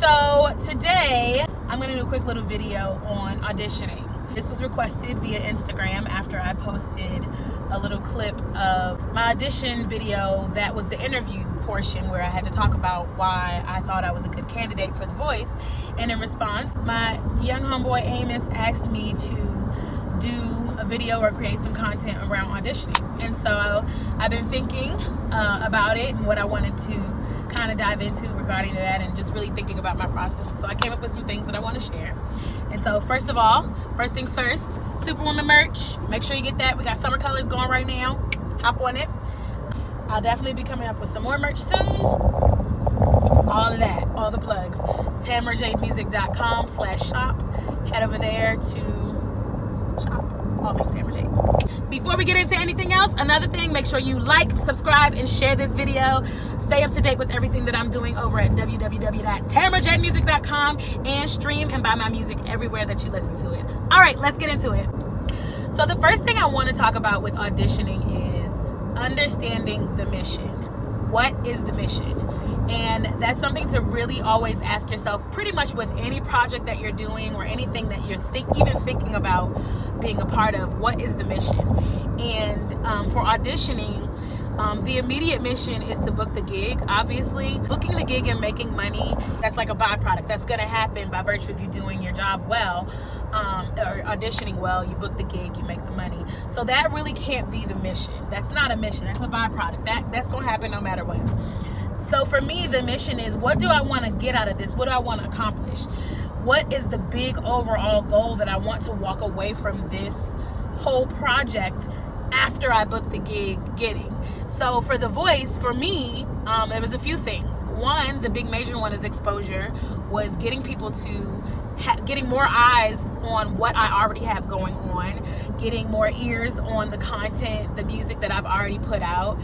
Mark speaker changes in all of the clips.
Speaker 1: So today I'm going to do a quick little video on auditioning. This was requested via Instagram after I posted a little clip of my audition video that was the interview portion where I had to talk about why I thought I was a good candidate for The Voice. And in response, my young homeboy Amos asked me to do a video or create some content around auditioning. And so I've been thinking about it and what I wanted to kind of dive into regarding that, and just really thinking about my process. So I came up with some things that I want to share. And so first things first, Superwoman merch. Make sure you get that. We got summer colors going right now. Hop on it. I'll definitely be coming up with some more merch soon. All of that, all the plugs. TamaraJadeMusic.com/shop. Head over there to shop. All things Tamara Jade. Before we get into anything else, another thing, make sure you like, subscribe, and share this video. Stay up to date with everything that I'm doing over at www.TamaraJadeMusic.com, and stream and buy my music everywhere that you listen to it. All right, let's get into it. So the first thing I want to talk about with auditioning is understanding the mission. What is the mission? And that's something to really always ask yourself pretty much with any project that you're doing or anything that you're even thinking about being a part of. What is the mission? And for auditioning, the immediate mission is to book the gig. Obviously, booking the gig and making money, that's like a byproduct. That's going to happen by virtue of you doing your job well, or auditioning well. You book the gig, you make the money. So that really can't be the mission. That's not a mission. That's a byproduct. That's going to happen no matter what. So for me, the mission is, what do I want to get out of this? What do I want to accomplish? What is the big overall goal that I want to walk away from this whole project after I book the gig getting? So for The Voice, for me, there was a few things. One, the big major one is exposure, was getting people to getting more eyes on what I already have going on, getting more ears on the content, the music that I've already put out,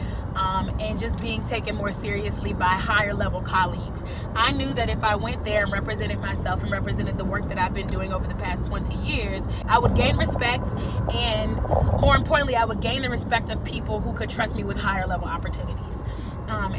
Speaker 1: and just being taken more seriously by higher level colleagues. I knew that if I went there and represented myself and represented the work that I've been doing over the past 20 years, I would gain respect, and more importantly, I would gain the respect of people who could trust me with higher level opportunities.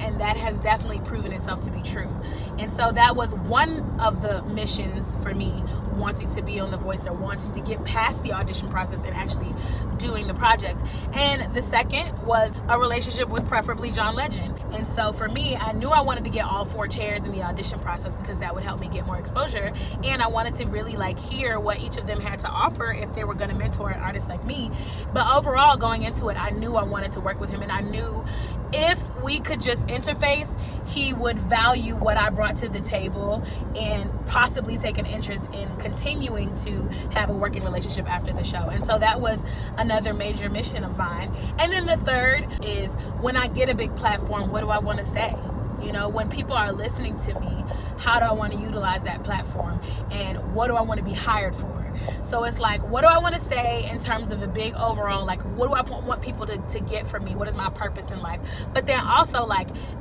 Speaker 1: And that has definitely proven itself to be true. And so that was one of the missions for me, wanting to be on The Voice, or wanting to get past the audition process and actually doing the project. And the second was a relationship with preferably John Legend. And so for me, I knew I wanted to get all 4 chairs in the audition process because that would help me get more exposure. And I wanted to really hear what each of them had to offer if they were going to mentor an artist like me. But overall, going into it, I knew I wanted to work with him, and I knew if we could just interface, he would value what I brought to the table and possibly take an interest in continuing to have a working relationship after the show. And so that was another major mission of mine. And then the third is, when I get a big platform, what do I want to say? You know, when people are listening to me, how do I want to utilize that platform? And what do I want to be hired for? So it's like, what do I want to say in terms of a big overall, what do I want people to get from me? What is my purpose in life? But then also,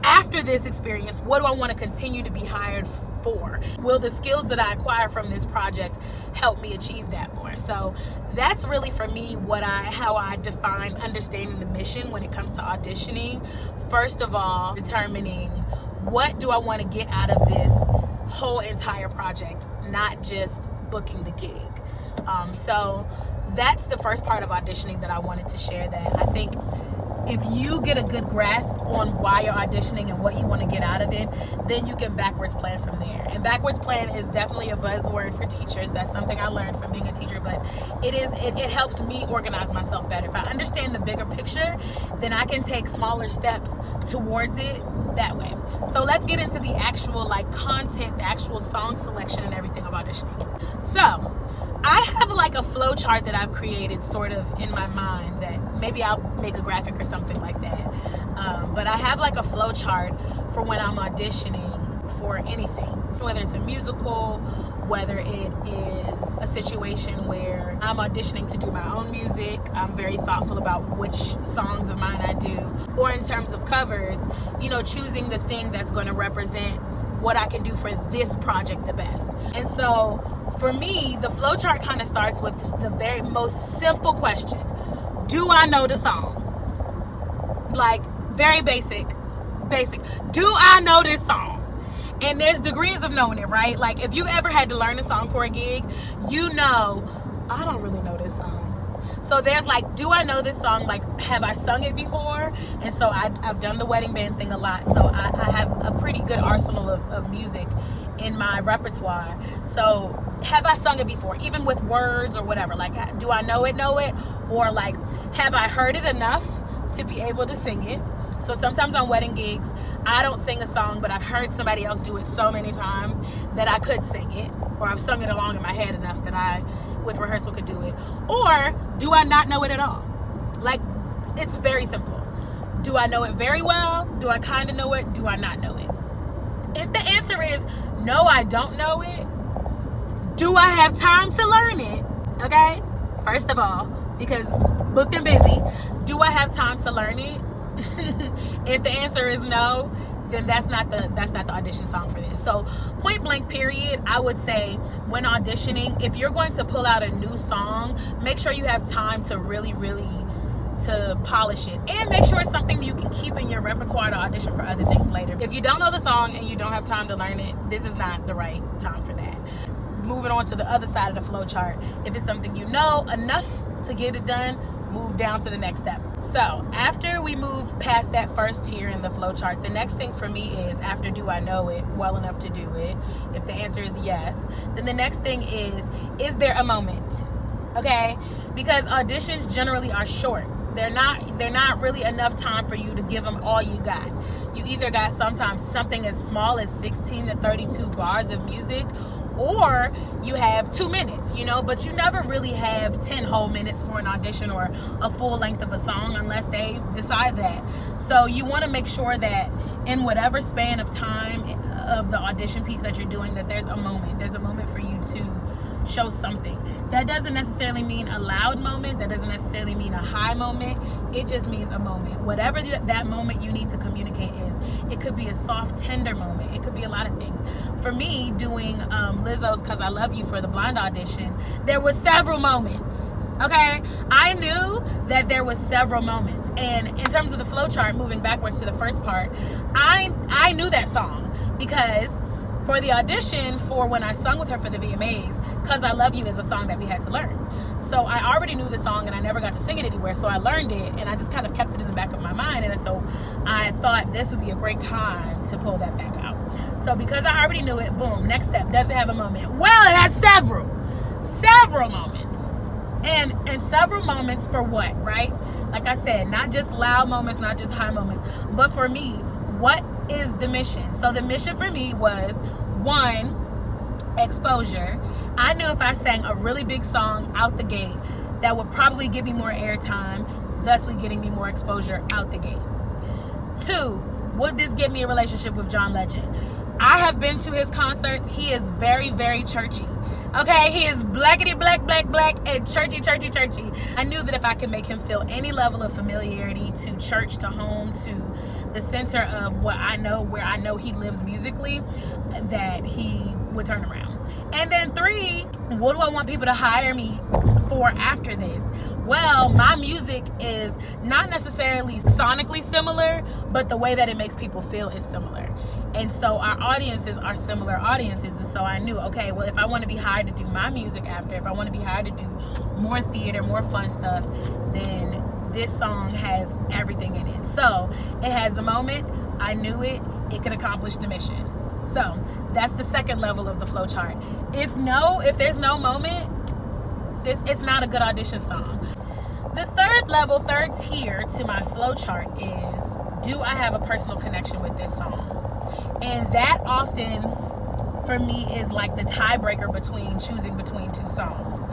Speaker 1: after this experience, what do I want to continue to be hired for? Will the skills that I acquire from this project help me achieve that more? So that's really, for me, how I define understanding the mission when it comes to auditioning. First of all, determining, what do I want to get out of this whole entire project, not just booking the gig. So that's the first part of auditioning that I wanted to share. That I think if you get a good grasp on why you're auditioning and what you want to get out of it, then you can backwards plan from there. And backwards plan is definitely a buzzword for teachers. That's something I learned from being a teacher, but it helps me organize myself better. If I understand the bigger picture, then I can take smaller steps towards it that way. So let's get into the actual content, the actual song selection and everything of auditioning. So I have a flow chart that I've created sort of in my mind, that maybe I'll make a graphic or something like that. But I have a flow chart for when I'm auditioning for anything, whether it's a musical, whether it is a situation where I'm auditioning to do my own music. I'm very thoughtful about which songs of mine I do, or in terms of covers, choosing the thing that's going to represent what I can do for this project the best. And so for me, the flow chart kind of starts with the very most simple question: do I know the song? Very basic. Do I know this song? And there's degrees of knowing it, right? Like if you've ever had to learn a song for a gig, you know, I don't really know this song. So there's like, do I know this song? Like, have I sung it before? And so I've done the wedding band thing a lot. So I have a pretty good arsenal of music in my repertoire. So have I sung it before? Even with words or whatever. Like, do I know it? Or like, have I heard it enough to be able to sing it? So sometimes on wedding gigs, I don't sing a song, but I've heard somebody else do it so many times that I could sing it. Or I've sung it along in my head enough that I, with rehearsal, could do it. Or do I not know it at all? Like, it's very simple. Do I know it very well? Do I kind of know it? Do I not know it? If the answer is no, I don't know it, do I have time to learn it? Okay? First of all, because booked and busy, do I have time to learn it? If the answer is no, then that's not the audition song for this. So point blank period, I would say when auditioning, if you're going to pull out a new song, make sure you have time to really to polish it, and make sure it's something you can keep in your repertoire to audition for other things later. If you don't know the song and you don't have time to learn it, this is not the right time for that. Moving on to the other side of the flow chart, if it's something you know enough to get it done, move down to the next step. So after we move past that first tier in the flow chart, the next thing for me is, after do I know it well enough to do it? If the answer is yes, then the next thing is there a moment? Okay? Because auditions generally are short. They're not really enough time for you to give them all you got. You either got sometimes something as small as 16 to 32 bars of music, or you have 2 minutes, but you never really have 10 whole minutes for an audition or a full length of a song unless they decide that. So you want to make sure that in whatever span of time of the audition piece that you're doing, that there's a moment for you to show something. That doesn't necessarily mean a loud moment. That doesn't necessarily mean a high moment. It just means a moment. Whatever that moment you need to communicate is. It could be a soft, tender moment. It could be a lot of things. For me, doing Lizzo's "Cause I Love You" for the blind audition, there were several moments. Okay? I knew that there was several moments. And in terms of the flow chart, moving backwards to the first part, I knew that song because for the audition for when I sung with her for the VMAs, "Cause I Love You" is a song that we had to learn. So I already knew the song and I never got to sing it anywhere. So I learned it and I just kind of kept it in the back of my mind. And so I thought this would be a great time to pull that back out. So because I already knew it, boom, next step, does it have a moment? Well, it has several moments. And several moments for what, right? Like I said, not just loud moments, not just high moments, but for me, what is the mission? So the mission for me was, 1, exposure. I knew if I sang a really big song out the gate, that would probably give me more airtime, thusly getting me more exposure out the gate. 2, would this get me a relationship with John Legend? I have been to his concerts. He is very, very churchy. Okay, he is blackety black and churchy. I knew that if I could make him feel any level of familiarity to church, to home, to the center of what I know, where I know he lives musically, that he would turn around. And then 3, what do I want people to hire me for after this? Well, my music is not necessarily sonically similar, but the way that it makes people feel is similar. And so our audiences are similar audiences. And so I knew, okay, well, if I want to be hired to do my music after, if I want to be hired to do more theater, more fun stuff, then this song has everything in it. So it has a moment. I knew it. It could accomplish the mission. So that's the second level of the flow chart. If there's no moment, it's not a good audition song. The third tier to my flow chart is, do I have a personal connection with this song? And that often for me is like the tiebreaker between choosing between 2 songs.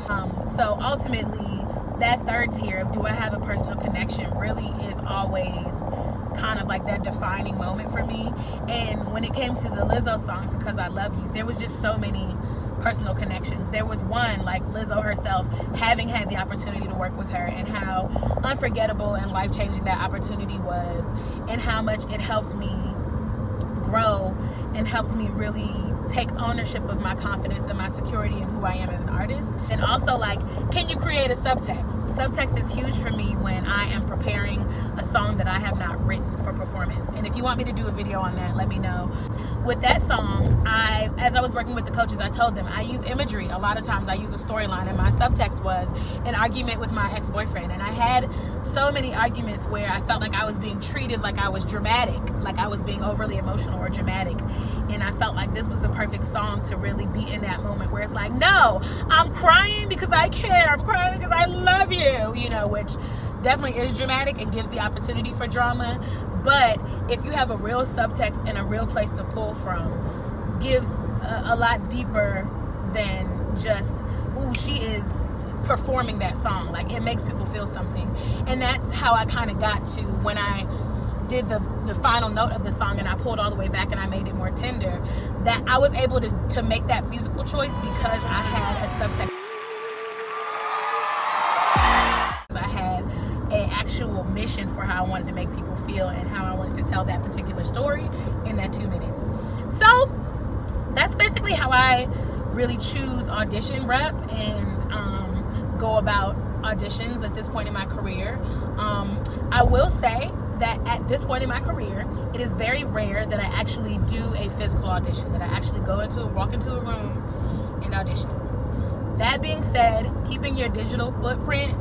Speaker 1: So ultimately, that third tier of do I have a personal connection really is always kind of like that defining moment for me. And when it came to the Lizzo song, to "Cause I Love You," there was just so many personal connections. There was one, like Lizzo herself, having had the opportunity to work with her, and how unforgettable and life-changing that opportunity was, and how much it helped me grow and helped me really take ownership of my confidence and my security in who I am as an artist. And also, like, can you create a subtext? Subtext is huge for me when I am preparing a song that I have not written for performance. And if you want me to do a video on that, let me know. with that song, as I was working with the coaches, I told them I use imagery. A lot of times I use a storyline, and my subtext was an argument with my ex-boyfriend. And I had so many arguments where I felt like I was being treated like I was dramatic, like I was being overly emotional or dramatic. And I felt like this was the perfect song to really be in that moment where it's like, no, I'm crying because I care. I'm crying because I love you, you know, which definitely is dramatic and gives the opportunity for drama. But if you have a real subtext and a real place to pull from, gives a lot deeper than just, ooh, she is performing that song. Like, it makes people feel something. And that's how I kind of got to when I did the final note of the song and I pulled all the way back and I made it more tender, that I was able to make that musical choice because I had a subtext. I had an actual mission for how I wanted to make people feel and how I wanted to tell that particular story in that 2 minutes. So that's basically how I really choose audition rep and go about auditions at this point in my career. I will say that at this point in my career, it is very rare that I actually do a physical audition, that I actually walk into a room and audition. That being said, keeping your digital footprint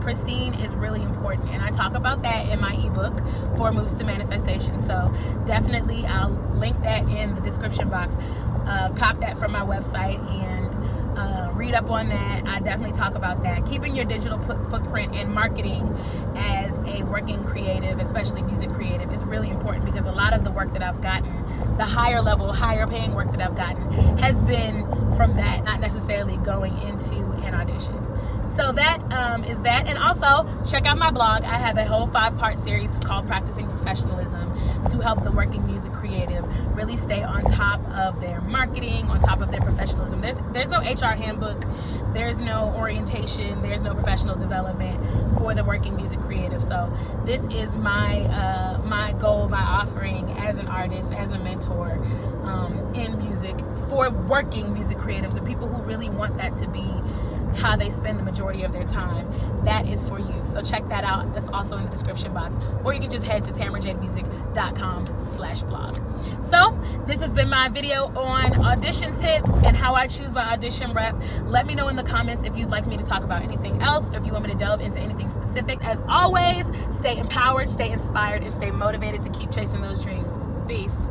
Speaker 1: pristine is really important, and I talk about that in my ebook, 4 Moves to Manifestation. So definitely I'll link that in the description box. Cop that from my website and read up on that. I definitely talk about that. Keeping your digital footprint and marketing as a working creative, especially music creative, is really important because a lot of the work that I've gotten, the higher level, higher paying work that I've gotten, has been from that, not necessarily going into an audition. So that is that. And also check out my blog. I have a whole 5-part series called Practicing Professionalism to help the working music creative really stay on top of their marketing, on top of their professionalism. There's no HR handbook, there's no orientation, there's no professional development for the working music creative. So this is my goal, my offering as an artist, as a mentor in music for working music creatives and people who really want that to be how they spend the majority of their time. That is for you. So check that out. That's also in the description box. Or you can just head to TamaraJadeMusic.com/blog. So this has been my video on audition tips and how I choose my audition rep. Let me know in the comments if you'd like me to talk about anything else, or if you want me to delve into anything specific. As always, stay empowered, stay inspired, and stay motivated to keep chasing those dreams. Peace.